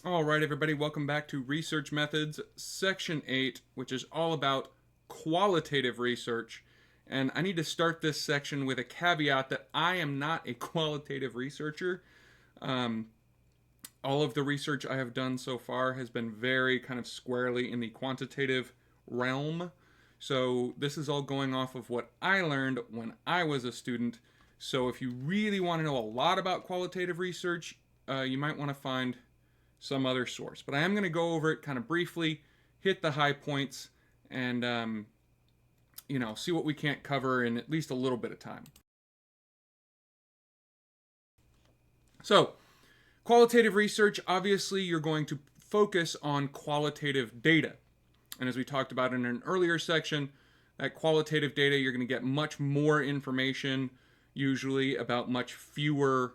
All right, everybody, welcome back to Research Methods, Section 8, which is all about qualitative research. And I need to start this section with a caveat that I am not a qualitative researcher. Um, all of the research I have done so far has been very kind of squarely in the quantitative realm. So this is all going off of what I learned when I was a student. So if you really want to know a lot about qualitative research, you might want to find some other source. But I am going to go over it kind of briefly, hit the high points, and see what we can't cover in at least a little bit of time. So, qualitative research, obviously, you're going to focus on qualitative data. And as we talked about in an earlier section, that qualitative data, you're going to get much more information, usually about much fewer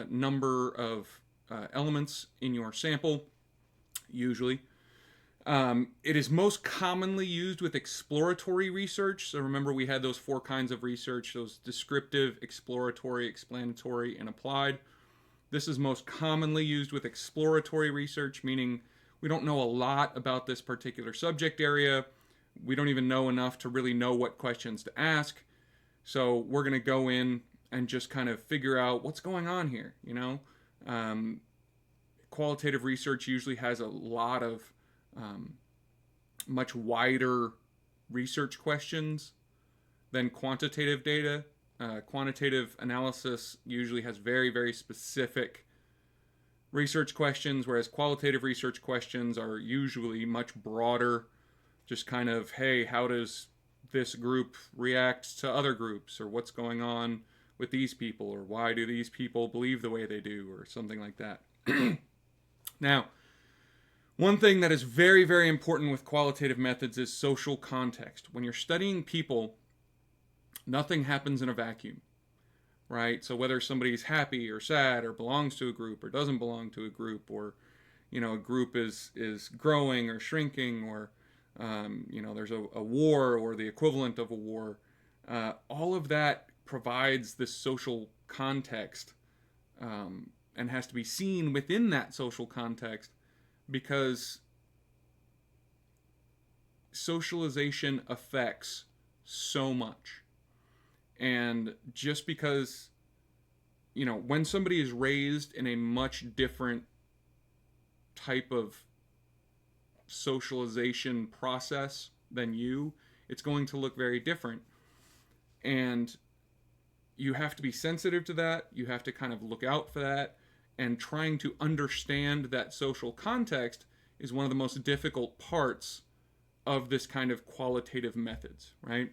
number of elements in your sample, usually. It is most commonly used with exploratory research. So remember, we had those four kinds of research: those descriptive, exploratory, explanatory, and applied. This is most commonly used with exploratory research, meaning we don't know a lot about this particular subject area. We don't even know enough to really know what questions to ask. So we're going to go in and just kind of figure out what's going on here, Qualitative research usually has a lot of much wider research questions than quantitative data. Quantitative analysis usually has very, very specific research questions, whereas qualitative research questions are usually much broader. Just kind of, hey, how does this group react to other groups, or what's going on with these people, or why do these people believe the way they do, or something like that. Now, one thing that is very, very important with qualitative methods is social context. When you're studying people, nothing happens in a vacuum, right? So whether somebody's happy or sad, or belongs to a group or doesn't belong to a group, or a group is growing or shrinking, or there's a war or the equivalent of a war, all of that provides this social context, and has to be seen within that social context, because socialization affects so much. And just because, when somebody is raised in a much different type of socialization process than you, it's going to look very different. And you have to be sensitive to that. You have to kind of look out for that. And trying to understand that social context is one of the most difficult parts of this kind of qualitative methods, right?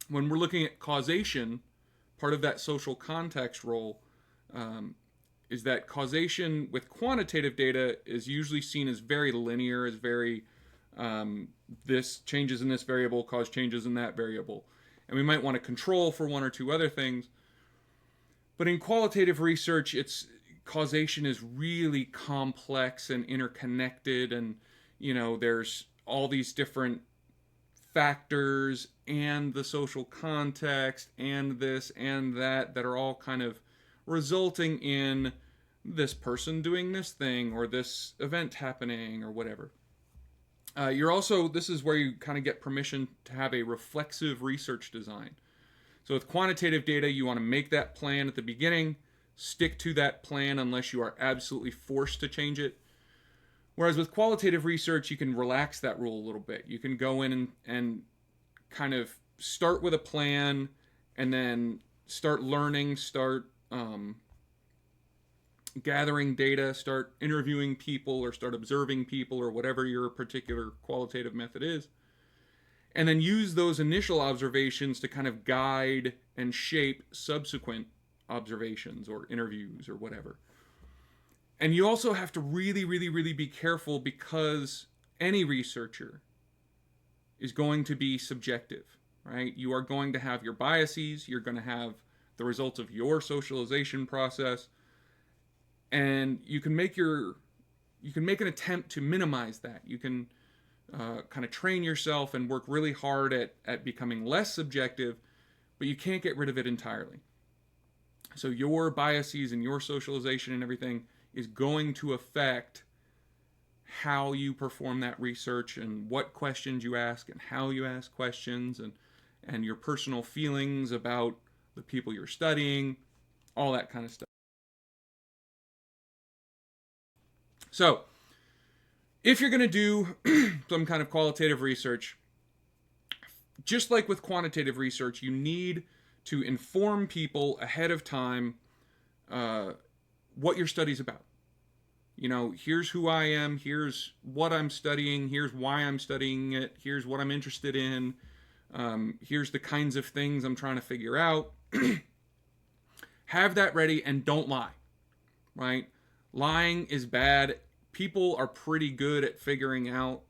When we're looking at causation, part of that social context role is that causation with quantitative data is usually seen as very linear, as very, this changes in this variable cause changes in that variable. And we might want to control for one or two other things. But in qualitative research, causation is really complex and interconnected, and there's all these different factors and the social context and this and that are all kind of resulting in this person doing this thing or this event happening or whatever. This is where you kind of get permission to have a reflexive research design. So with quantitative data, you want to make that plan at the beginning, stick to that plan unless you are absolutely forced to change it. Whereas with qualitative research, you can relax that rule a little bit. You can go in and kind of start with a plan, and then start learning, start gathering data, start interviewing people, or start observing people, or whatever your particular qualitative method is. And then use those initial observations to kind of guide and shape subsequent observations or interviews or whatever. And you also have to really, really, really be careful, because any researcher is going to be subjective, right? You are going to have your biases, you're going to have the results of your socialization process, and you can make an attempt to minimize that. You can kind of train yourself and work really hard at becoming less subjective, but you can't get rid of it entirely. So your biases and your socialization and everything is going to affect how you perform that research and what questions you ask and how you ask questions, and your personal feelings about the people you're studying, all that kind of stuff. So, if you're going to do some kind of qualitative research, just like with quantitative research, you need to inform people ahead of time what your study's about. You know, here's who I am, here's what I'm studying, here's why I'm studying it, here's what I'm interested in, here's the kinds of things I'm trying to figure out. Have that ready and don't lie, right? Lying is bad. People are pretty good at figuring out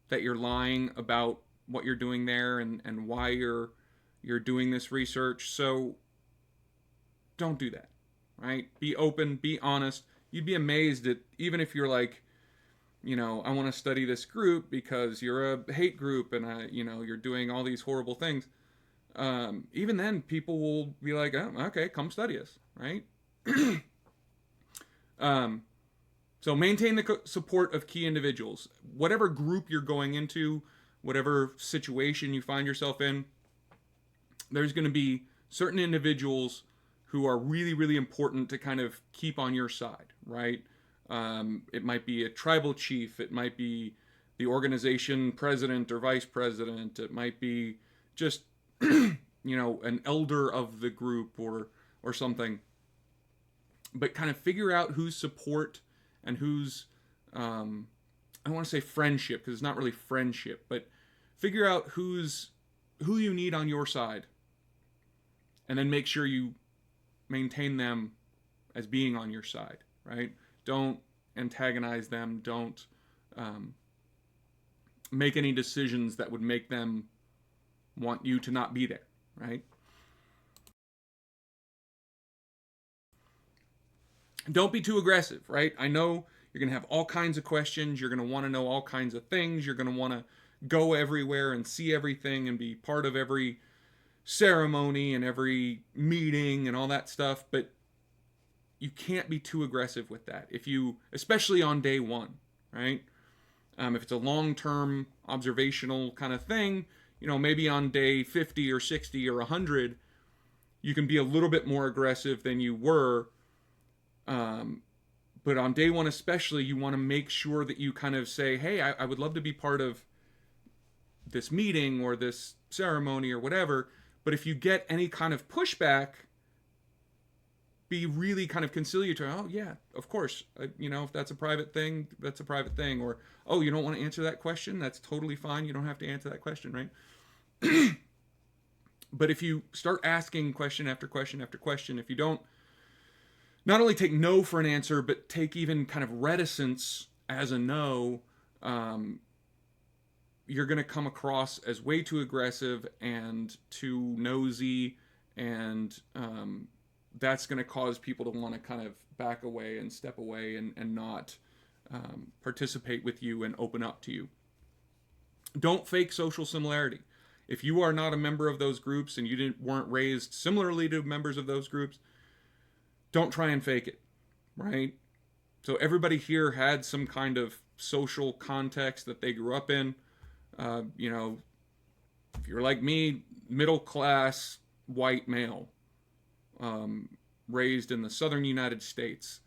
that you're lying about what you're doing there and why you're doing this research. So don't do that, right? Be open, be honest. You'd be amazed at, even if you're like, you know, I want to study this group because you're a hate group and you're doing all these horrible things. Even then, people will be like, oh, okay, come study us, right? So maintain the support of key individuals. Whatever group you're going into, whatever situation you find yourself in, there's going to be certain individuals who are really, really important to kind of keep on your side, right? It might be a tribal chief. It might be the organization president or vice president. It might be just, an elder of the group or something. But kind of figure out whose support and whose, I don't want to say friendship, because it's not really friendship, but figure out who you need on your side. And then make sure you maintain them as being on your side, right? Don't antagonize them. Don't make any decisions that would make them want you to not be there, right? Don't be too aggressive, right? I know you're going to have all kinds of questions. You're going to want to know all kinds of things. You're going to want to go everywhere and see everything and be part of every ceremony and every meeting and all that stuff, but you can't be too aggressive with that. Especially on day one, right? If it's a long-term observational kind of thing, maybe on day 50 or 60 or 100, you can be a little bit more aggressive than you were. But on day one especially, you want to make sure that you kind of say, hey, I would love to be part of this meeting or this ceremony or whatever. But if you get any kind of pushback, be really kind of conciliatory. Oh, yeah, of course. If that's a private thing, that's a private thing. Or, oh, you don't want to answer that question? That's totally fine. You don't have to answer that question, right? But if you start asking question after question after question, if you don't not only take no for an answer, but take even kind of reticence as a no, you're going to come across as way too aggressive and too nosy, and that's going to cause people to want to kind of back away and step away and not participate with you and open up to you. Don't fake social similarity. If you are not a member of those groups and you weren't raised similarly to members of those groups, don't try and fake it, right? So everybody here had some kind of social context that they grew up in. If you're like me, middle class white male, raised in the southern United States,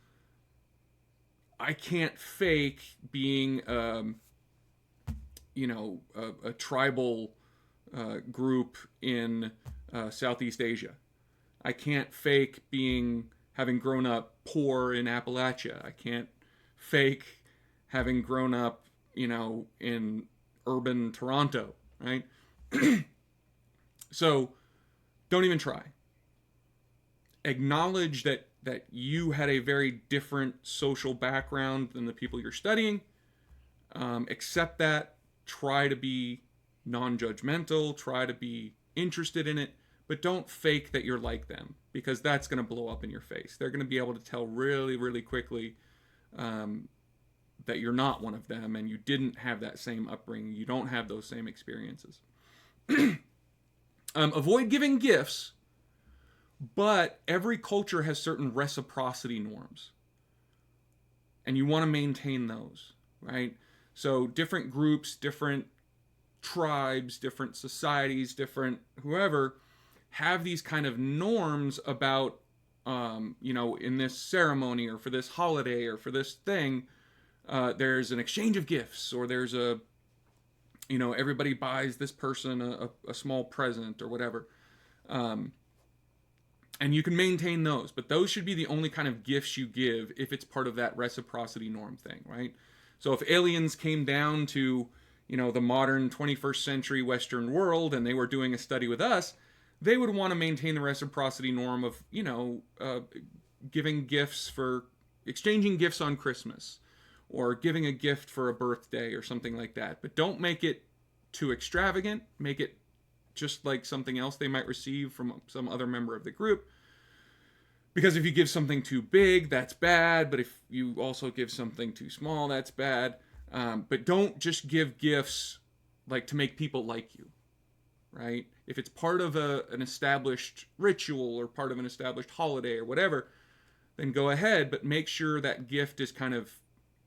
I can't fake being, a tribal group in Southeast Asia. I can't fake having grown up poor in Appalachia. I can't fake having grown up, in urban Toronto, right? So don't even try. Acknowledge that you had a very different social background than the people you're studying. Accept that. Try to be non-judgmental. Try to be interested in it. But don't fake that you're like them, because that's going to blow up in your face. They're going to be able to tell really, really quickly that you're not one of them and you didn't have that same upbringing. You don't have those same experiences. Avoid giving gifts, but every culture has certain reciprocity norms, and you want to maintain those. right? So different groups, different tribes, different societies, different whoever have these kind of norms about, in this ceremony or for this holiday or for this thing, there's an exchange of gifts, or there's everybody buys this person a small present or whatever. Um, and you can maintain those, but those should be the only kind of gifts you give if it's part of that reciprocity norm thing, right? So if aliens came down to, the modern 21st century Western world and they were doing a study with us, they would want to maintain the reciprocity norm of, giving gifts for exchanging gifts on Christmas, or giving a gift for a birthday or something like that. But don't make it too extravagant. Make it just like something else they might receive from some other member of the group. Because if you give something too big, that's bad. But if you also give something too small, that's bad. But don't just give gifts like to make people like you, right? If it's part of an established ritual or part of an established holiday or whatever, then go ahead. But make sure that gift is kind of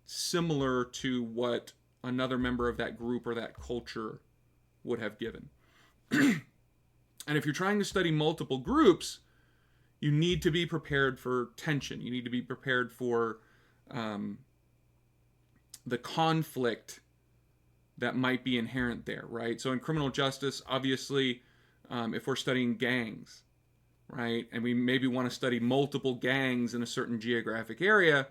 similar to what another member of that group or that culture would have given. And if you're trying to study multiple groups, you need to be prepared for tension. You need to be prepared for the conflict that might be inherent there, right? So in criminal justice, obviously, if we're studying gangs, right, and we maybe want to study multiple gangs in a certain geographic area,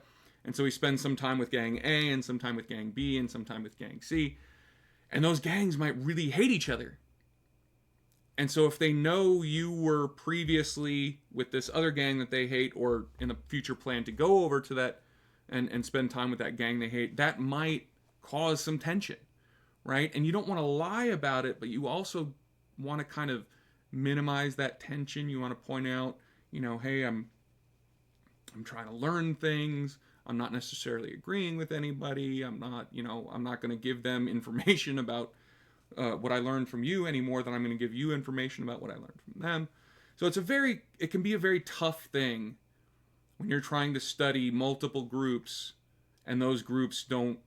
and so we spend some time with gang A and some time with gang B and some time with gang C, and those gangs might really hate each other. And so if they know you were previously with this other gang that they hate, or in the future plan to go over to that and spend time with that gang they hate, that might cause some tension, right? And you don't want to lie about it, but you also want to kind of minimize that tension. You want to point out, hey, I'm trying to learn things. I'm not necessarily agreeing with anybody. I'm not going to give them information about what I learned from you any more than I'm going to give you information about what I learned from them. So it can be a very tough thing when you're trying to study multiple groups and those groups don't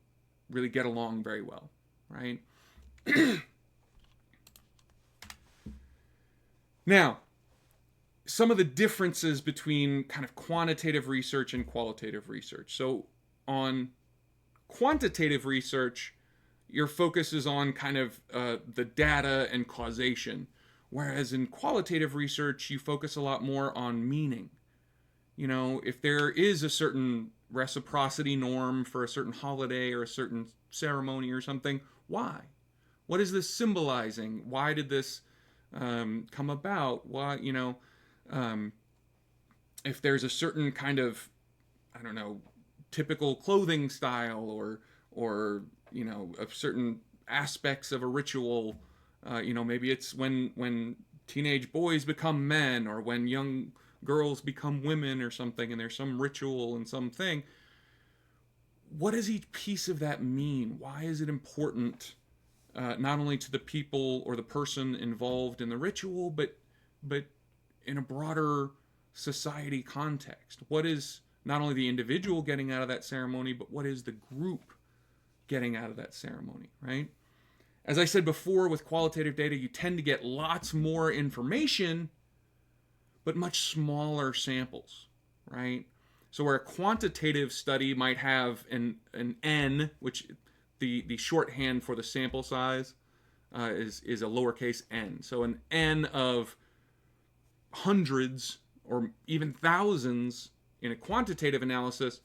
really get along very well, right? Now, some of the differences between kind of quantitative research and qualitative research. So on quantitative research, your focus is on kind of the data and causation, whereas in qualitative research, you focus a lot more on meaning. If there is a certain reciprocity norm for a certain holiday or a certain ceremony or something, why? What is this symbolizing? Why did this come about? Why, if there's a certain kind of, typical clothing style or of certain aspects of a ritual, maybe it's when teenage boys become men, or when young girls become women or something, and there's some ritual and something. What does each piece of that mean? Why is it important, not only to the people or the person involved in the ritual, but in a broader society context? What is not only the individual getting out of that ceremony, but what is the group getting out of that ceremony, right? As I said before, with qualitative data, you tend to get lots more information, but much smaller samples, right? So where a quantitative study might have an N, which the shorthand for the sample size is a lowercase n. So an N of hundreds or even thousands in a quantitative analysis,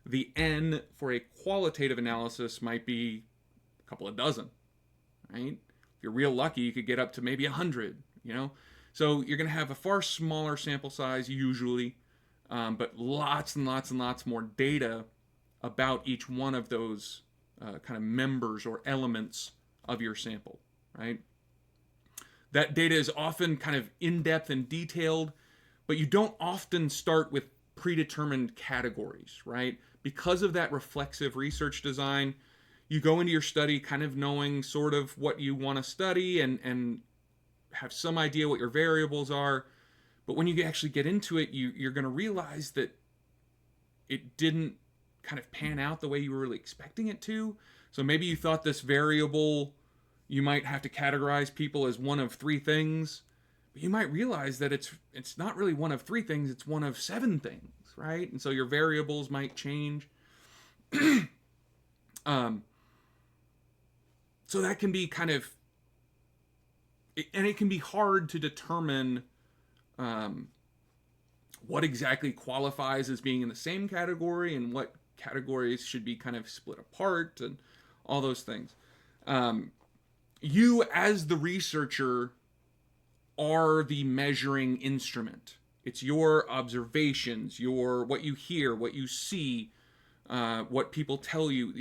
the N for a qualitative analysis might be a couple of dozen, right? If you're real lucky, you could get up to maybe 100, So you're going to have a far smaller sample size usually, but lots and lots and lots more data about each one of those kind of members or elements of your sample, right? That data is often kind of in-depth and detailed, but you don't often start with predetermined categories, right? Because of that reflexive research design, you go into your study kind of knowing sort of what you want to study and have some idea what your variables are. But when you actually get into it, you're going to realize that it didn't kind of pan out the way you were really expecting it to. So maybe you thought this variable, you might have to categorize people as one of three things, but you might realize that it's not really one of three things, it's one of seven things, right? And so your variables might change. So that can be kind of, and it can be hard to determine what exactly qualifies as being in the same category and what categories should be kind of split apart and all those things. You, as the researcher, are the measuring instrument. It's your observations, what you hear, what you see, what people tell you.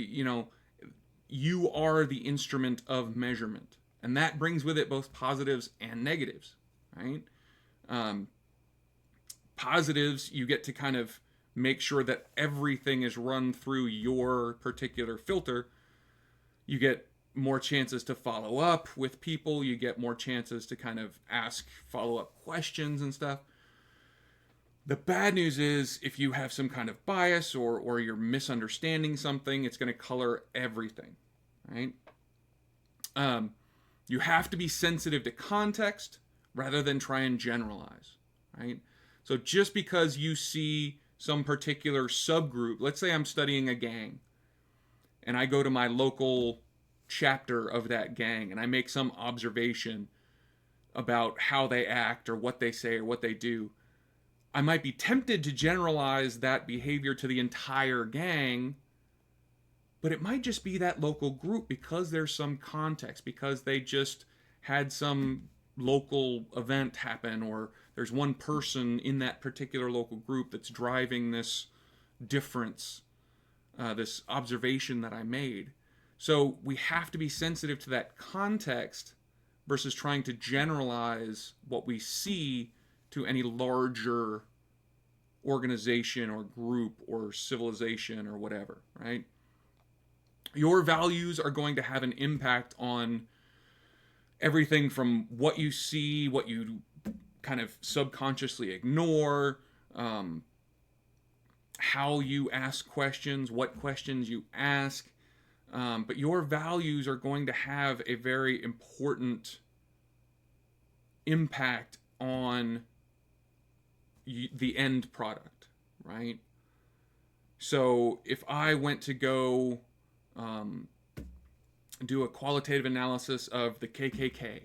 You are the instrument of measurement, and that brings with it both positives and negatives, right? Positives, you get to kind of make sure that everything is run through your particular filter. You get more chances to follow up with people. You get more chances to kind of ask follow-up questions and stuff. The bad news is if you have some kind of bias or you're misunderstanding something, it's going to color everything, right? You have to be sensitive to context rather than try and generalize, right? So just because you see some particular subgroup, let's say I'm studying a gang, and I go to my local chapter of that gang, and I make some observation about how they act or what they say or what they do, I might be tempted to generalize that behavior to the entire gang, but it might just be that local group because there's some context, because they just had some local event happen, or there's one person in that particular local group that's driving this difference, this observation that I made. So we have to be sensitive to that context versus trying to generalize what we see to any larger organization or group or civilization or whatever, right? Your values are going to have an impact on everything from what you see, what you kind of subconsciously ignore, how you ask questions, what questions you ask. But your values are going to have a very important impact on the end product, right? So if I went to go do a qualitative analysis of the KKK,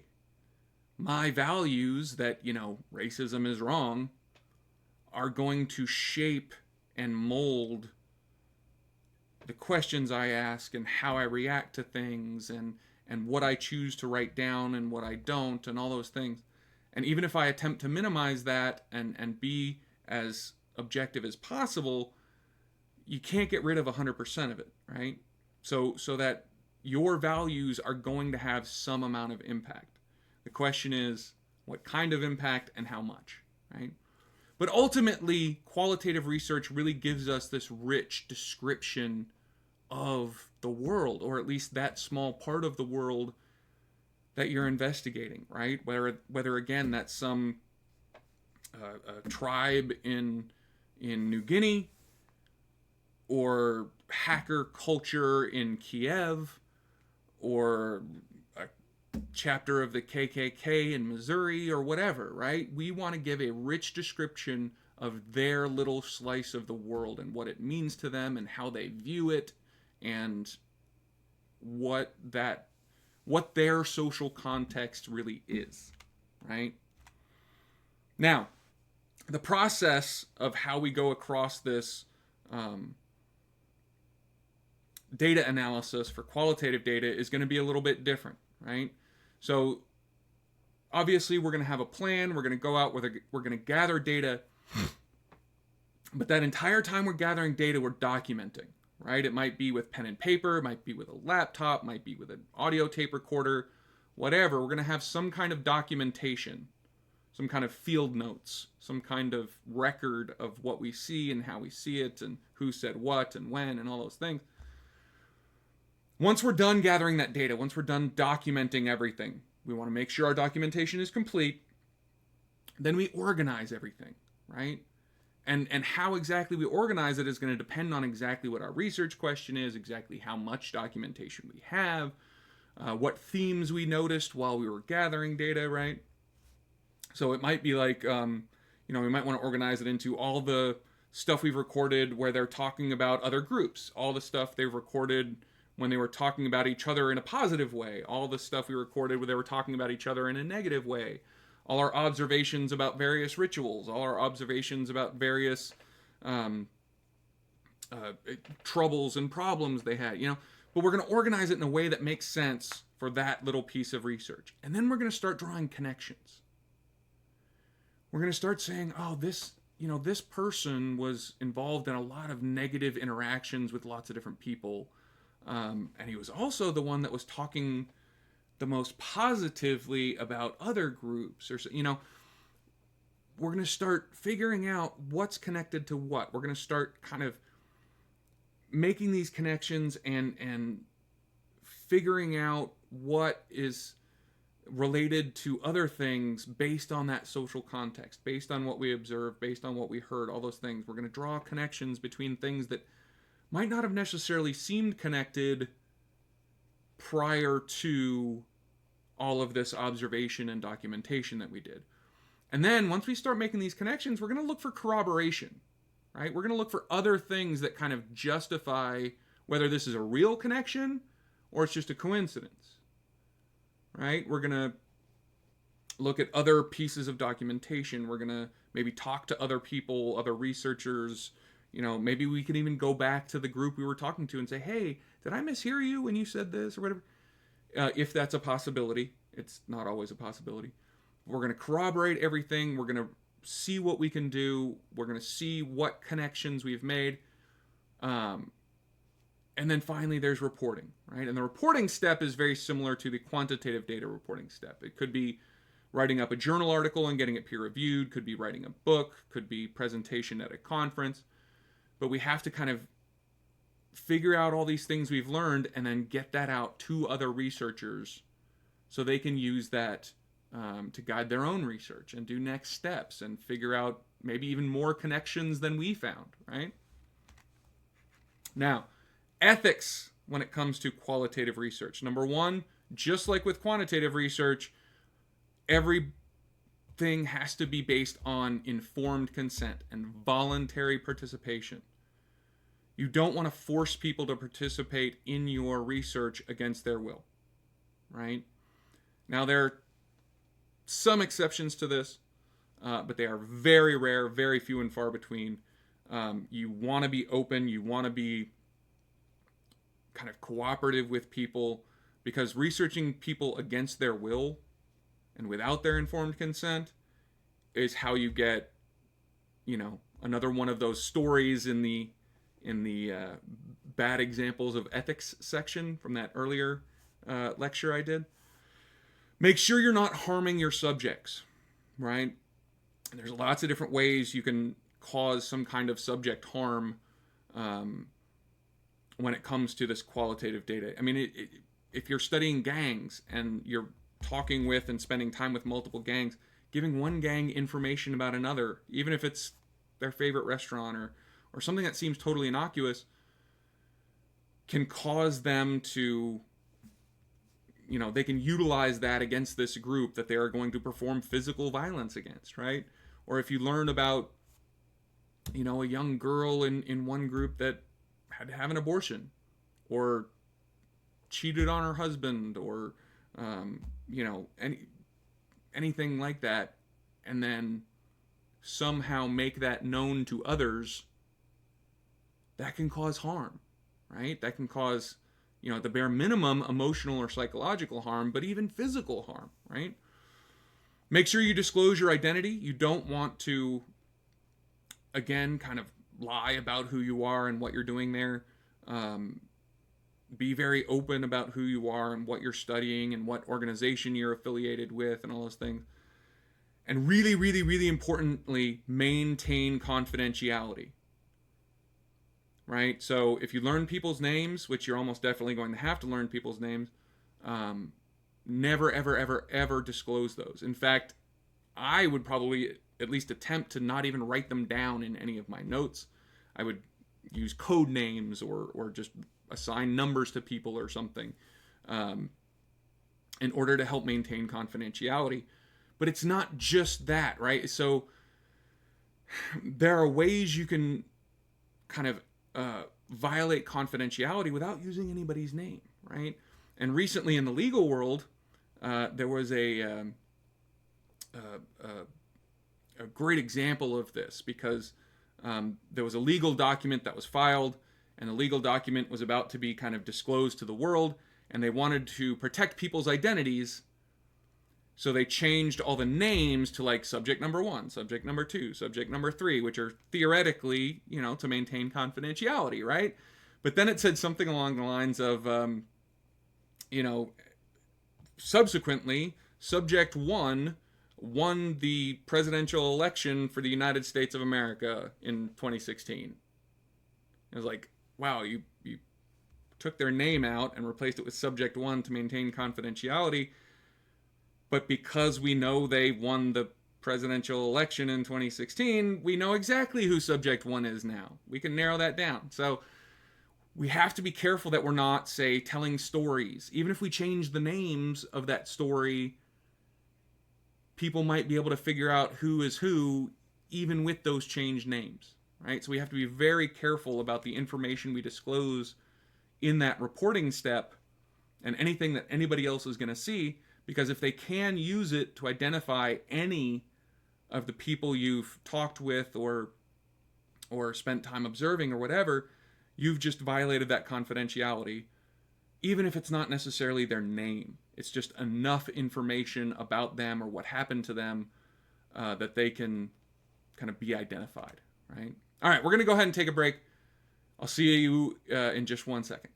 my values that, racism is wrong, are going to shape and mold the questions I ask and how I react to things and what I choose to write down and what I don't and all those things. And even if I attempt to minimize that and be as objective as possible, you can't get rid of 100% of it, right? So that your values are going to have some amount of impact. The question is, what kind of impact and how much, right? But ultimately, qualitative research really gives us this rich description of the world, or at least that small part of the world that you're investigating, right? Whether again, that's some tribe in New Guinea, or hacker culture in Kiev, or a chapter of the KKK in Missouri, or whatever, right? We want to give a rich description of their little slice of the world and what it means to them and how they view it and what their social context really is, right? Now, the process of how we go across this data analysis for qualitative data is going to be a little bit different, right? So obviously we're going to have a plan, we're going to go out, we're going to gather data, but that entire time we're gathering data, we're documenting, right? It might be with pen and paper, it might be with a laptop, might be with an audio tape recorder, whatever. We're going to have some kind of documentation, some kind of field notes, some kind of record of what we see and how we see it and who said what and when and all those things. Once we're done gathering that data, once we're done documenting everything, we want to make sure our documentation is complete. Then we organize everything, right? And how exactly we organize it is going to depend on exactly what our research question is, exactly how much documentation we have, what themes we noticed while we were gathering data, right? So it might be like, we might want to organize it into all the stuff we've recorded where they're talking about other groups, all the stuff they've recorded when they were talking about each other in a positive way, all the stuff we recorded where they were talking about each other in a negative way, all our observations about various rituals, all our observations about various um, troubles and problems they had, But we're going to organize it in a way that makes sense for that little piece of research. And then we're going to start drawing connections. We're going to start saying, oh, this person was involved in a lot of negative interactions with lots of different people. And he was also the one that was talking the most positively about other groups. We're going to start figuring out what's connected to what. We're going to start kind of making these connections and figuring out what is related to other things based on that social context, based on what we observed, based on what we heard, all those things. We're going to draw connections between things that might not have necessarily seemed connected prior to all of this observation and documentation that we did. And then once we start making these connections, we're going to look for corroboration, right? We're going to look for other things that kind of justify whether this is a real connection or it's just a coincidence, right? We're going to look at other pieces of documentation. We're going to maybe talk to other people, other researchers. Maybe we can even go back to the group we were talking to and say, hey, did I mishear you when you said this or whatever? If that's a possibility. It's not always a possibility. We're going to corroborate everything. We're going to see what we can do. We're going to see what connections we've made. And then finally, there's reporting, right? And the reporting step is very similar to the quantitative data reporting step. It could be writing up a journal article and getting it peer reviewed, could be writing a book, could be presentation at a conference. But we have to kind of figure out all these things we've learned and then get that out to other researchers so they can use that to guide their own research and do next steps and figure out maybe even more connections than we found, right? Now, ethics when it comes to qualitative research. Number one, just like with quantitative research, everything has to be based on informed consent and voluntary participation. You don't want to force people to participate in your research against their will, right? Now, there are some exceptions to this, but they are very rare, very few and far between. You want to be open. You want to be kind of cooperative with people, because researching people against their will and without their informed consent is how you get, another one of those stories in the bad examples of ethics section from that earlier lecture I did. Make sure you're not harming your subjects, right? There's lots of different ways you can cause some kind of subject harm when it comes to this qualitative data. I mean, if you're studying gangs and you're talking with and spending time with multiple gangs, giving one gang information about another, even if it's their favorite restaurant or something that seems totally innocuous, can cause them to, they can utilize that against this group that they are going to perform physical violence against, right? Or if you learn about, a young girl in one group that had to have an abortion or cheated on her husband or, anything like that, and then somehow make that known to others, that can cause harm, right? That can cause, at the bare minimum, emotional or psychological harm, but even physical harm, right? Make sure you disclose your identity. You don't want to, again, kind of lie about who you are and what you're doing there. Be very open about who you are and what you're studying and what organization you're affiliated with and all those things. And really, really, really importantly, maintain confidentiality. Right? So if you learn people's names, which you're almost definitely going to have to learn people's names, never, ever, ever, ever disclose those. In fact, I would probably at least attempt to not even write them down in any of my notes. I would use code names or just assign numbers to people or something in order to help maintain confidentiality. But it's not just that, right? So there are ways you can kind of violate confidentiality without using anybody's name, right? And recently in the legal world, there was a great example of this because there was a legal document that was filed, and the legal document was about to be kind of disclosed to the world, and they wanted to protect people's identities. So they changed all the names to like subject number 1, subject number 2, subject number 3, which are theoretically, to maintain confidentiality, right? But then it said something along the lines of, subsequently, subject 1 won the presidential election for the United States of America in 2016. It was like, wow, you took their name out and replaced it with subject 1 to maintain confidentiality. But because we know they won the presidential election in 2016, we know exactly who subject 1 is now. We can narrow that down. So we have to be careful that we're not, say, telling stories. Even if we change the names of that story, people might be able to figure out who is who, even with those changed names, right? So we have to be very careful about the information we disclose in that reporting step and anything that anybody else is going to see, because if they can use it to identify any of the people you've talked with or spent time observing or whatever, you've just violated that confidentiality, even if it's not necessarily their name. It's just enough information about them or what happened to them that they can kind of be identified, right? All right, we're going to go ahead and take a break. I'll see you in just 1 second.